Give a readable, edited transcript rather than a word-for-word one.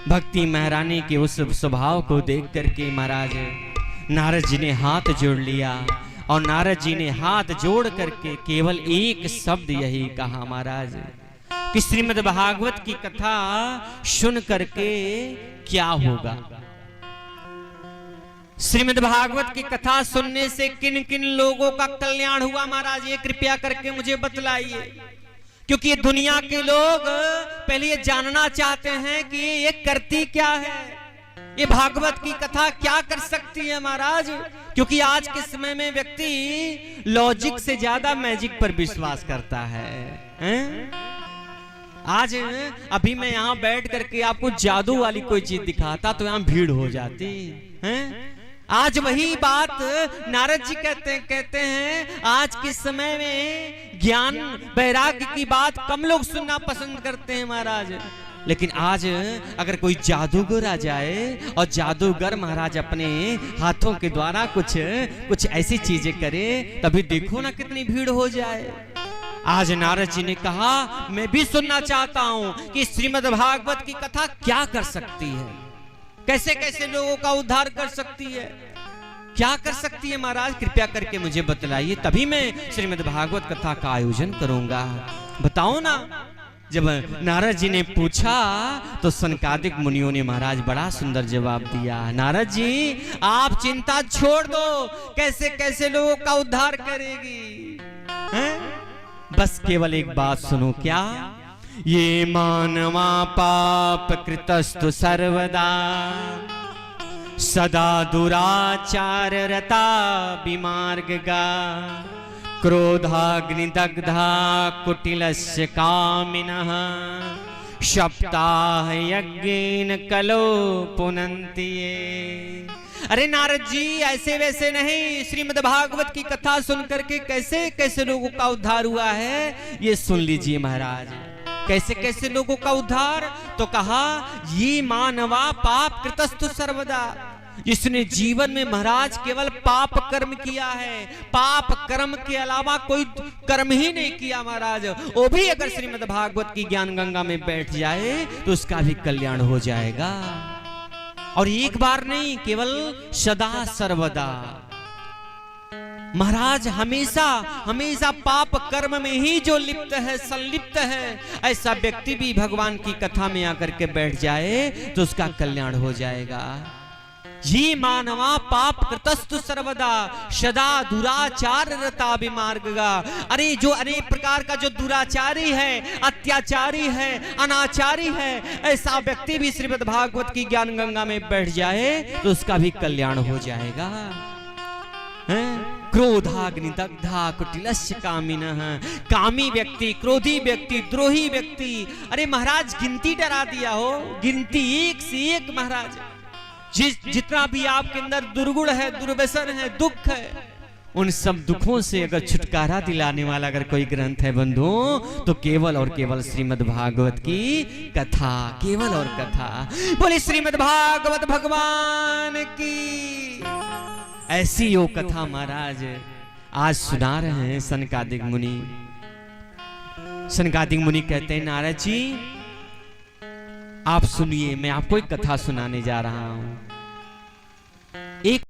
भक्ति महारानी के उस स्वभाव को देख करके महाराज नारद जी ने हाथ जोड़ लिया और नारद जी ने हाथ जोड़ करके केवल एक शब्द यही कहा महाराज कि श्रीमद् भागवत की कथा सुन करके क्या होगा। श्रीमद् भागवत की कथा सुनने से किन किन लोगों का कल्याण हुआ महाराज, ये कृपया करके मुझे बतलाइए, क्योंकि ये दुनिया के लोग पहले ये जानना चाहते हैं कि ये करती क्या है, ये भागवत की कथा क्या कर सकती है महाराज। क्योंकि आज के समय में व्यक्ति लॉजिक से ज्यादा मैजिक पर विश्वास करता है? आज अभी मैं यहाँ बैठ करके आपको जादू वाली कोई चीज दिखाता तो यहाँ भीड़ हो जाती है। आज वही बात नारद जी कहते हैं आज के समय में ज्ञान वैराग्य की बात कम लोग सुनना पसंद करते हैं महाराज। लेकिन आज अगर कोई जादूगर आ जाए और जादूगर महाराज अपने हाथों के द्वारा कुछ ऐसी चीजें करे, तभी देखो ना कितनी भीड़ हो जाए। आज नारद जी ने कहा मैं भी सुनना चाहता हूं कि श्रीमद् भागवत की कथा क्या कर सकती है, कैसे कैसे लोगों का उद्धार कर सकती है, क्या कर सकती है महाराज, कृपया करके मुझे बतलाइए, तभी मैं श्रीमद् भागवत कथा का आयोजन करूंगा। बताओ ना। जब नारद जी ने पूछा तो सनकादिक मुनियों ने महाराज बड़ा सुंदर जवाब दिया। नारद जी आप चिंता छोड़ दो, कैसे कैसे लोगों का उद्धार करेगी, हैं? बस केवल एक बात सुनो, क्या? ये मानवा पाप कृतस्तु सर्वदा सदा दुराचार रता विमार्गगा क्रोधाग्नि दग्धा कुटिलस्य कामिनः सप्ताह यज्ञेन कलो पुनन्ति ये। अरे नारद जी ऐसे वैसे नहीं, श्रीमद् भागवत की कथा सुन करके कैसे कैसे लोगों का उद्धार हुआ है ये सुन लीजिए महाराज। कैसे कैसे लोगों का उद्धार? तो कहा ये मानवा पाप कृतस्तु सर्वदा, जिसने जीवन में महाराज केवल पाप कर्म किया है, पाप कर्म के अलावा कोई कर्म ही नहीं किया महाराज, वो भी अगर श्रीमद् भागवत की ज्ञान गंगा में बैठ जाए तो उसका भी कल्याण हो जाएगा। और एक बार नहीं, केवल सदा सर्वदा महाराज हमेशा हमेशा पाप कर्म में ही जो लिप्त है, संलिप्त है, ऐसा व्यक्ति भी भगवान की कथा में आकर के बैठ जाए तो उसका कल्याण हो जाएगा। ये मानवा पाप कृतस्तु सर्वदा सदा दुराचार रता विमार्गगा। अरे जो अनेक प्रकार का जो दुराचारी है, अत्याचारी है, अनाचारी है, ऐसा व्यक्ति भी श्रीमद् भागवत की ज्ञान गंगा में बैठ जाए तो उसका भी कल्याण हो जाएगा। क्रोधाग्नि दग्धा कुटिलस्य कामिनः, कामी व्यक्ति, क्रोधी व्यक्ति, द्रोही व्यक्ति, अरे महाराज गिनती डरा दिया हो, गिनती एक से एक महाराज। जितना भी आपके अंदर दुर्गुण है, दुर्व्यसन है, दुख है, उन सब दुखों से अगर छुटकारा दिलाने वाला अगर कोई ग्रंथ है बंधुओं तो केवल और केवल श्रीमद् भागवत की कथा, केवल और कथा। बोले श्रीमद् भागवत भगवान की। ऐसी वो कथा महाराज आज सुना रहे हैं सनकादिक मुनि। सनकादिक मुनि कहते हैं नारद जी आप सुनिए, मैं आपको एक कथा सुनाने जा रहा हूं। एक